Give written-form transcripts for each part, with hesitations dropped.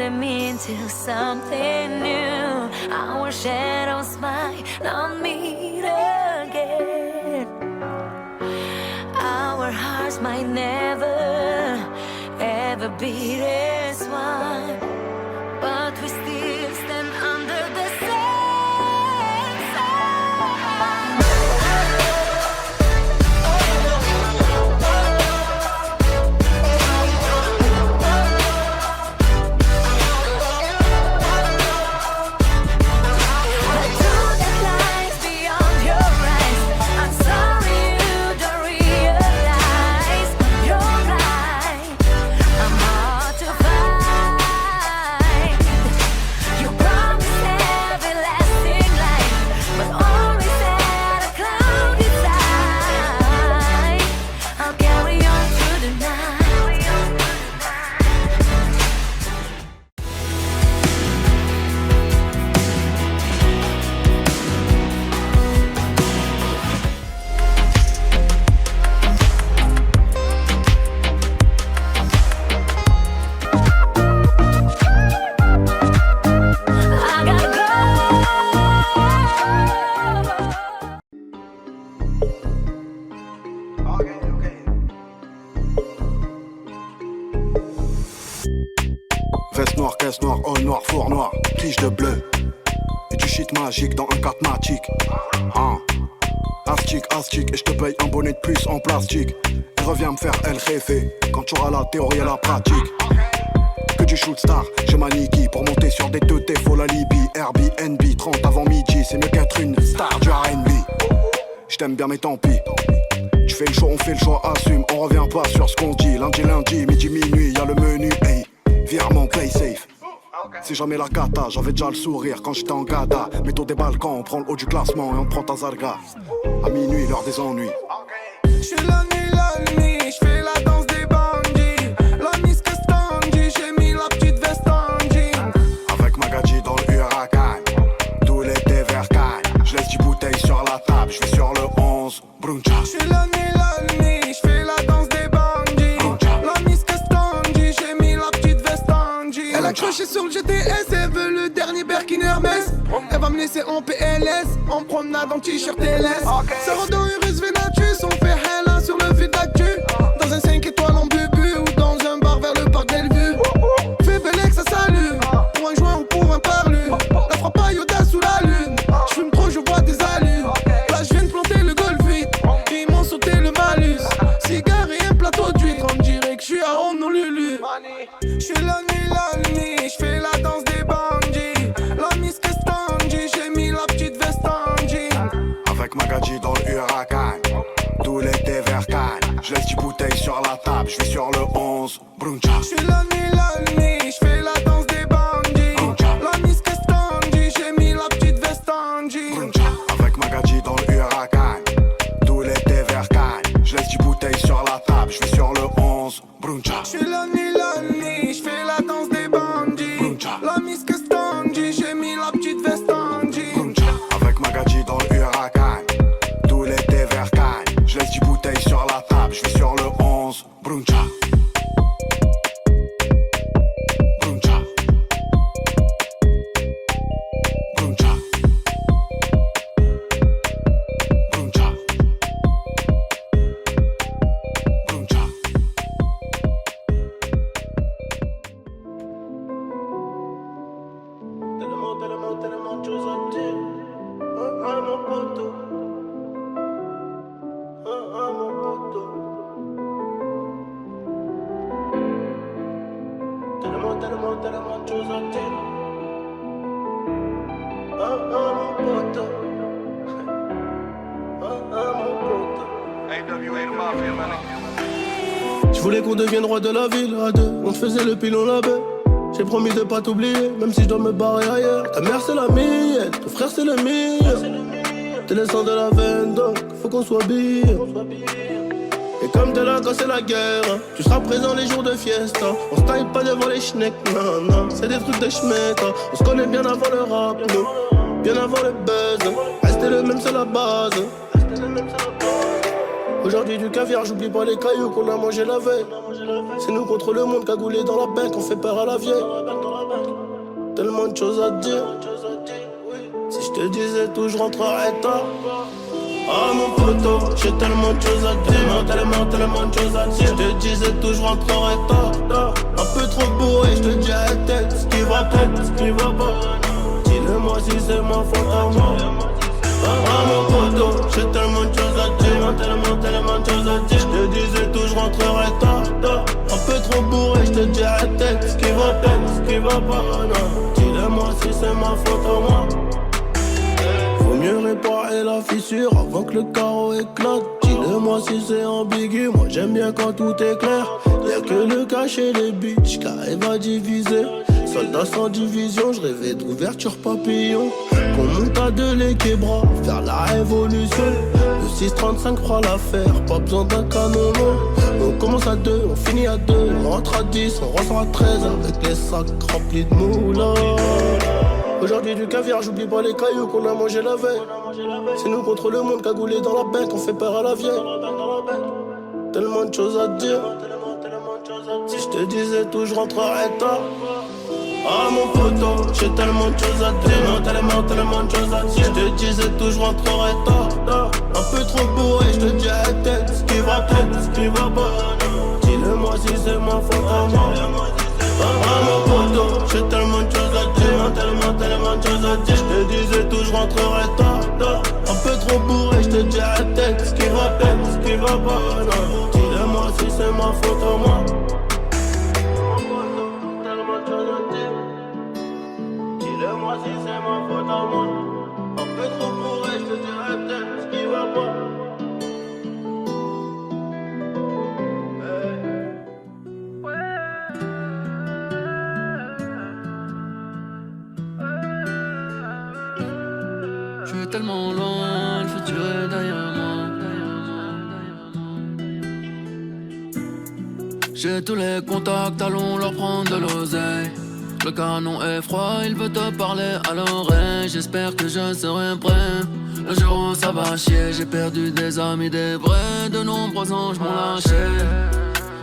turning me into something new. Our shadows might not meet again. Our hearts might never, ever beat as one. But we still stand under the same sun. The truth that lies beyond your eyes, I'm sorry you don't realize. You're blind, I'm hard to find. You promised everlasting life, but only set a cloudy side. I'll carry on through the night. I gotta go. Veste noire, caisse noire, all noir, four noir, tige de bleu. Et du shit magique dans un catmatique. Hein. Astic, et je te paye un bonnet de plus en plastique. Et reviens me faire El Jefe quand tu auras la théorie et la pratique. Que du shoot star, j'ai ma Niki pour monter sur des teutés, faut la Libye. Airbnb, 30 avant midi, c'est mieux qu'être une star du R&B. J't'aime bien mais tant pis. Tu fais le choix, on fait le choix, assume, on revient pas sur ce qu'on dit. Lundi, midi, minuit, y'a le menu, hey. Virement, play safe. C'est jamais la cata, j'avais déjà le sourire quand j'étais en gada. Métaux des Balkans, on prend le haut du classement et on prend ta zarga. À minuit, l'heure des ennuis. J'suis la nuit, j'fais la danse des bandits. La Miss Castandi, j'ai mis la petite veste en jean. Avec Magadji dans le huracan, tout l'été vers Cannes. J'laisse 10 bouteilles sur la table, j'vais sur le 11, bruncha. J'suis la nuit, j'fais la danse des bandits. La Miss Castandi, j'ai mis la petite veste en jean. Elle a accroché sur le GTS, elle veut le dernier Birkin Hermès. Elle va me laisser en PLS, en promenade en t-shirt LS. Ça rend dans Urus Venatus, on fait hella sur le vide d'actu. Dans un 5 étoiles en bubu ou dans un bar vers le parc Bellevue. Fais belle ça salue, pour un joint ou pour un parlu. La frappe à Yoda sous la lune, j'fume trop, je vois des allures. Là je viens de planter le golf vite, ils m'ont sauté le malus. Cigare et un plateau d'huile, on dirait que j'suis à Honolulu. J'suis la nuit, j'fais la danse des bandits. La Miss Castandi, j'ai mis la petite veste en jean. Avec Magadji dans le huracan, tout l'été vers Cannes. J'laisse 10 bouteilles sur la table, j'vais sur le 11, bruncha. J'suis la nuit, j'fais la danse des bandits. La Miss Castandi, j'ai mis la petite veste en jean. Bruncha. Avec Magadji dans le huracan, tout l'été vers Cannes. J'laisse 10 bouteilles sur la table, j'vais sur le 11, bruncha. J'suis la nuit, j'fais la danse des bandits. Bruncha. La Miss Castandi, j'ai mis la petite veste en jean. Bruncha. Avec Magadji dans le huracan, tout l'été vers Cannes. J'laisse 10 bouteilles sur la table, j'vais sur le 11, bruncha. Bruncha. Bruncha. Bruncha. Bruncha. Tellement de choses à dire. Mon poteau. Mon poteau. Tellement de choses à dire. Mon poteau. Mon poteau. Je voulais qu'on devienne roi de la ville à deux. On faisait le pilon la baie. J'ai promis de pas t'oublier, même si je dois me barrer ailleurs. Ta mère c'est la mienne, ton frère c'est le mien. T'es le sang de la veine, donc faut qu'on soit bien. Et comme t'es là quand c'est la guerre, tu seras présent les jours de fiesta. On se taille pas devant les schnecks, non, c'est des trucs de schmeck. On se connaît bien avant le rap, nous, bien avant le buzz. Rester le même c'est la base. Aujourd'hui du caviar, j'oublie pas les cailloux qu'on a mangé la veille. C'est nous contre le monde, cagoulé dans la bec, on fait peur à la vieille. Tellement de choses à te dire. Si je te disais tout, je rentrerais tard. Ah mon poteau, j'ai tellement de choses à te dire. Tellement de choses à te dire. Je te disais tout, je rentrerais tard. Un peu trop bourré, je te dis à la tête ce qui va pas. Dis-le-moi si c'est ma faute à moi. Ah mon poteau, j'ai tellement de choses à te dire. Tellement de choses à te dire. Je te disais tout, je rentrerais tard. Un peu trop bourré, je te dis à la tête ce qui va pas. Dis-le-moi si c'est ma faute à moi. Faut mieux réparer la fissure avant que le carreau éclate. Dis-le-moi si c'est ambigu, moi j'aime bien quand tout est clair. Y'a que le cacher les bitches qu'arrive à diviser. Soldat sans division, je rêvais d'ouverture papillon. Qu'on monte à deux les québras, faire la révolution. Le 635 fera l'affaire, pas besoin d'un canon long. On commence à 2, on finit à 2, on rentre à 10, on ressort à 13 avec les sacs remplis de moulins. Aujourd'hui du caviar, j'oublie pas les cailloux qu'on a mangé la veille. C'est nous contre le monde, cagoulé dans la bec, on fait peur à la vieille. Tellement de choses à te dire. Si je te disais tout, je rentrerais tard. Ah mon poteau, j'ai tellement de choses à te dire. Tellement de choses à te dire. Je te disais tout, je rentrerais tard. Un peu trop bourré, je te dis à la tête ce qui va pas. Dis-le-moi si c'est ma faute à moi. Ah mon poteau, j'ai tellement de choses à te dire. Tellement de choses à te dire. Je te disais tout, je rentrerais tard. Un peu trop bourré, je te dis à la tête ce qui va pas. Dis-le-moi si c'est ma faute à moi. Tellement de choses à te dire. Dis-le-moi si c'est ma faute à moi. Un peu trop bourré, je te dis à la tête ce qui va pas. Je suis tellement loin, le futur est derrière moi. J'ai tous les contacts, allons leur prendre de l'oseille. Le canon est froid, il veut te parler à l'oreille. J'espère que je serai prêt le jour où ça va chier. J'ai perdu des amis, des vrais. De nombreux anges m'ont lâché.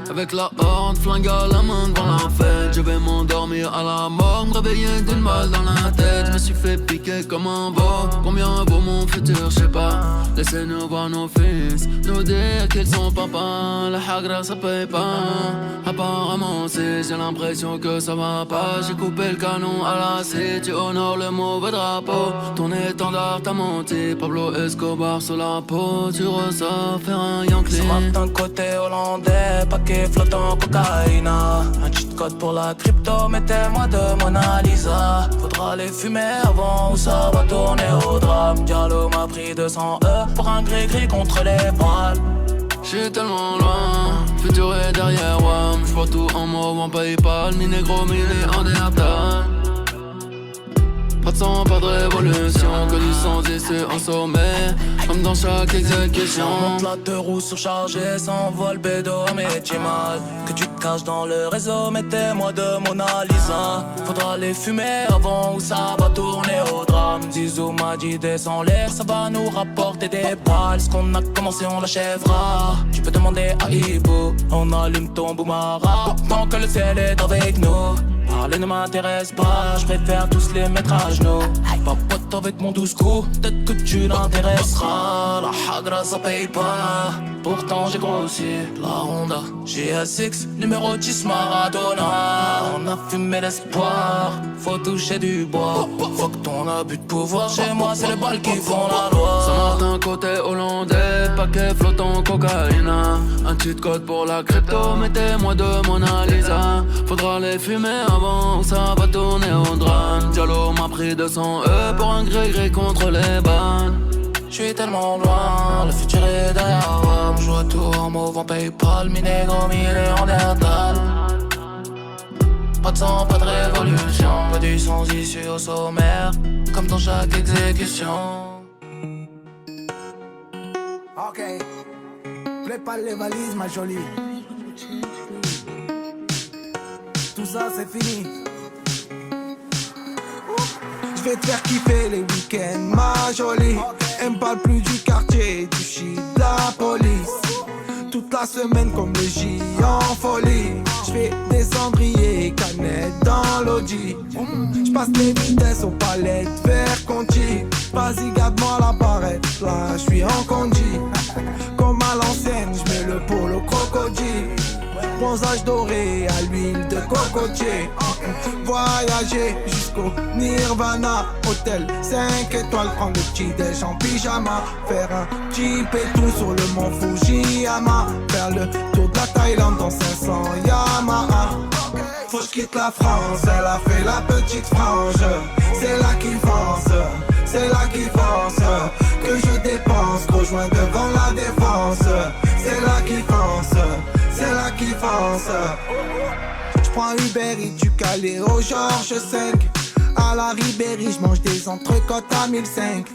Avec la horde, flingue à la main devant la fête. Je vais m'endormir à la mort, me réveiller d'une balle dans la tête. Je me suis fait piquer comme un veau. Combien vaut mon futur, je sais pas. Laissez-nous voir nos fils, nous dire qu'ils sont papa. La hagra ça paye pas. Apparemment si j'ai l'impression que ça va pas. J'ai coupé le canon à la scie. Tu honores le mauvais drapeau. Ton étendard t'a menti. Pablo Escobar sur la peau. Tu ressors faire un Yankee. Ce matin côté hollandais, paquet flottant cocaïne. Un cheat code pour la crypto, mettez-moi de Mona Lisa. Faudra les fumer avant ou ça va tourner au drame. Diallo m'a pris 200 pour un gris-gris contre les poils. J'suis tellement loin, le futur est derrière WAM. J'vois tout en mauve, en Paypal, mi négro, mi néandertal. Pas de sang, pas de révolution, que du sang issu en sommet. Comme dans chaque exécution. Monte la deux roues surchargées, s'envole bédo, mais t'es mal. Que tu te caches dans le réseau, mettez-moi de Mona Lisa. Faudra les fumer avant ou ça va tourner au drame. Zizou m'a dit descends l'air, ça va nous rapporter des balles. Ce qu'on a commencé on l'achèvera. Tu peux demander à Ibo, on allume ton boumara tant que le ciel est avec nous. Parler ne m'intéresse pas, je préfère tous les mettre à genoux. Papote avec mon douce coup, peut-être que tu l'intéresseras. La hagra ça paye pas, pourtant j'ai grossi. La Honda GSX, numéro 10 Maradona. On a fumé l'espoir, faut toucher du bois. Faut que ton abus de pouvoir, chez moi c'est les balles qui font la loi. Saint-Martin côté hollandais, paquet flottant cocaïne. Un cheat code pour la crypto, mettez-moi de Mona Lisa. Faudra les fumer avant ou ça va tourner au drame. Diallo m'a pris 200 pour un gré-gré contre les balles. J'suis tellement loin, le futur est derrière moi. Je vois tout en mauve en Paypal, mi négro, mi néandertal. Pas de sang, pas de révolution, que du sang issu au sommaire, comme dans chaque exécution. Ok, prépare les valises ma jolie. Tout ça c'est fini. Je vais te faire kiffer les week-ends ma jolie. Elle me parle plus du quartier, du shit, de la police. la semaine comme le J en folie. J'fais des cendriers, canettes dans l'audi. J'passe les vitesses aux palettes, vert Conti. Vas-y garde-moi la barrette, là j'suis en condi. Comme à l'ancienne, j'mets le polo crocodile. Bronzage doré à l'huile de cocotier. Voyager jusqu'au Nirvana. Hôtel 5 étoiles, prendre le petit déj en pyjama. Faire un petit pétou sur le mont Fujiyama. Faire le tour de la Thaïlande dans 500 Yamaha. Faut que j'quitte la France, elle a fait la petite frange. C'est là qui fonce, c'est là qui fonce. Que je dépense, rejoins devant la défense. C'est là qui fonce, c'est là qui fonce. J'prends Uber Eats du Calais au Georges 5. À la Ribéry, j'mange des entrecôtes à 1005.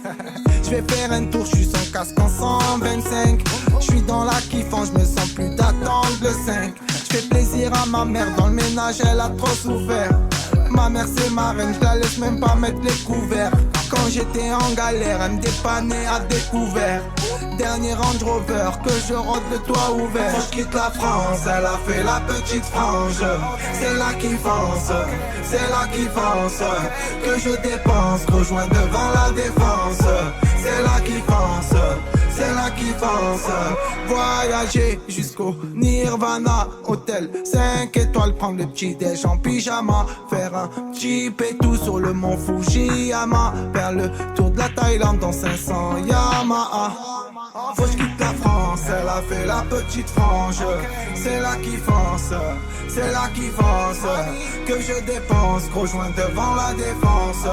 J'vais faire un tour, j'suis sans casque en 125. J'suis dans la kiffance, j'me sens plus d'attendre le 5. J'fais plaisir à ma mère, dans le ménage elle a trop souffert. Ma mère c'est ma reine, j'la laisse même pas mettre les couverts. Quand j'étais en galère, elle me dépannait à découvert. Dernier Range Rover, que je rentre le toit ouvert. Faut que j'quitte la France, elle a fait la petite frange. C'est là qui fonce, c'est là qui fonce. Que je dépense, rejoins devant la défense. C'est là qui fonce, c'est là qui fonce. Voyager jusqu'au Nirvana. Hôtel 5 étoiles, prendre le petit déj en pyjama. Faire un petit pétou sur le mont Fujiyama. Faire le tour de la Thaïlande dans 500 Yamaha. Faut que j'quitte la France, elle a fait la petite frange. C'est là qui fonce, c'est là qui fonce. Que je dépense, rejoins devant la défense.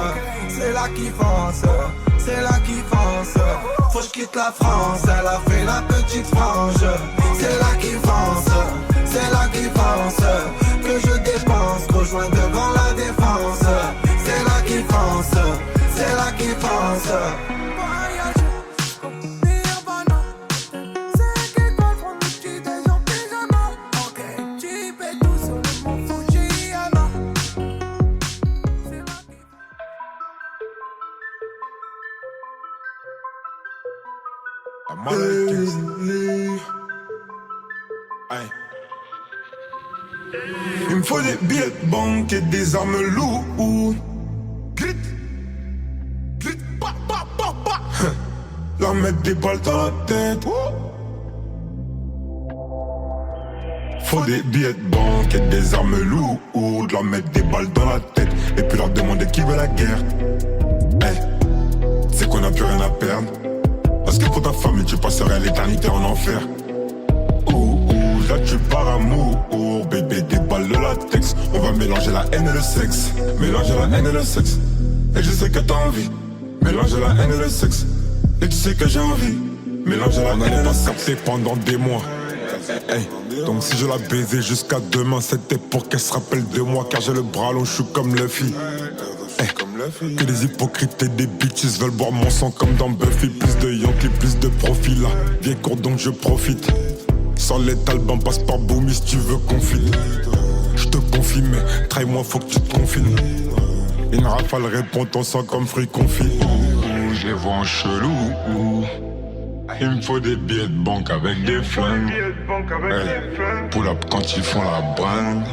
C'est là qui fonce, c'est là qui fonce. Faut que j'quitte la France, elle a fait la petite frange. C'est là qui fonce, c'est là qui fonce. Que je dépense, rejoins devant la défense. C'est là qui fonce, c'est là qui fonce. Il me faut des billets de banque et des armes lourdes. Grit, grit, pa, pa, pa, pa. Leur mettre des balles dans la tête. Faut des billets de banque et des armes lourdes. Leur mettre des balles dans la tête et puis leur demander qui veut la guerre. Hey, c'est qu'on a plus rien à perdre. Parce que pour ta famille tu passerais l'éternité en enfer. Là tu pars amour, bébé des balles de latex. On va mélanger la haine et le sexe. Mélanger la haine et le sexe. Et je sais que t'as envie. Mélanger la haine et le sexe. Et tu sais que j'ai envie. Mélanger la haine et le sexe. C'est pendant des mois. Hey. Donc si je la baisais jusqu'à demain, c'était pour qu'elle se rappelle de moi. Car j'ai le bras long, je suis comme Luffy. Hey. Que des hypocrites et des bitches veulent boire mon sang comme dans Buffy. Plus de Yankee, plus de profil là. Viens court donc je profite. Sans les talbans, passe par Boomy si tu veux qu'on file. Je te confie mais trahis-moi faut que tu te confines. Une rafale répond ton sang comme fruit confit. Je les vois en chelou. Il me faut des billets de banque avec des flingues. Hey. Pull up quand ils font la bringue.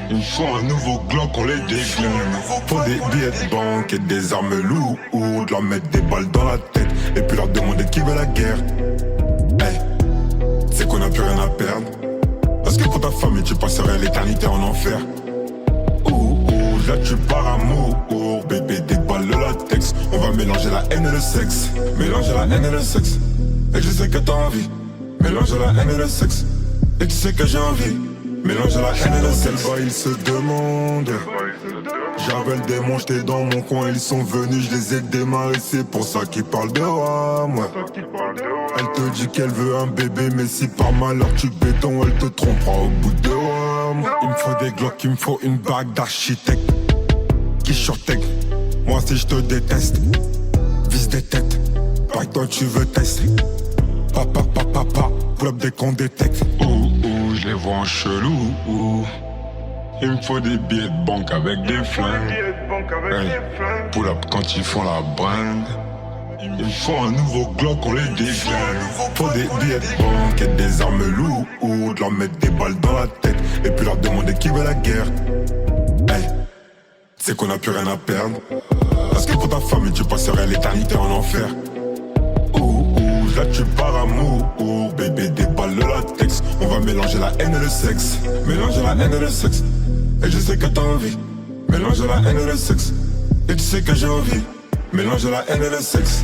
Il me faut un nouveau Glock, on les déglingue. Faut des billets de banque et des armes lourdes. Leur mettre des balles dans la tête et puis leur demander qui veut la guerre. Hey. C'est qu'on a plus rien à perdre. Parce que pour ta famille tu passerais l'éternité en enfer. Là tu pars amour, bébé des balles de latex. On va mélanger la haine et le sexe. Mélanger la haine et le sexe. Et je sais que t'as envie. Mélanger la haine et le sexe. Et tu sais que j'ai envie. Mélanger la haine et le sexe. Quel va il se demande. J'avais le démon, j'étais dans mon coin. Ils sont venus, je les ai démarrés. C'est pour ça qu'ils parlent de roi, moi. Elle te dit qu'elle veut un bébé, mais si par malheur tu béton, elle te trompera au bout de moi. Il me faut des glocks, il me faut une bague d'architecte. Qui surtech, moi si je te déteste. Vise des têtes, pas que toi tu veux tester. Papa, papa, papa, pull up dès qu'on détecte. Je les vois en chelou. Il me faut des billets de banque avec des flingues. Hey. Pull up quand ils font la bringue. Il me faut un nouveau Glock, on les déglingue. Faut des billets de banque et des armes lourdes. Leur mettre des balles dans la tête et puis leur demander qui veut la guerre. Hey, c'est qu'on a plus rien à perdre. Parce que pour ta famille tu passerais l'éternité en enfer. Là tu par amour, bébé des balles de latex. On va mélanger la haine et le sexe. Mélanger la haine et le sexe. Et je sais que t'as envie. Mélanger la haine et le sexe. Et tu sais que j'ai envie. Mélanger la haine et le sexe.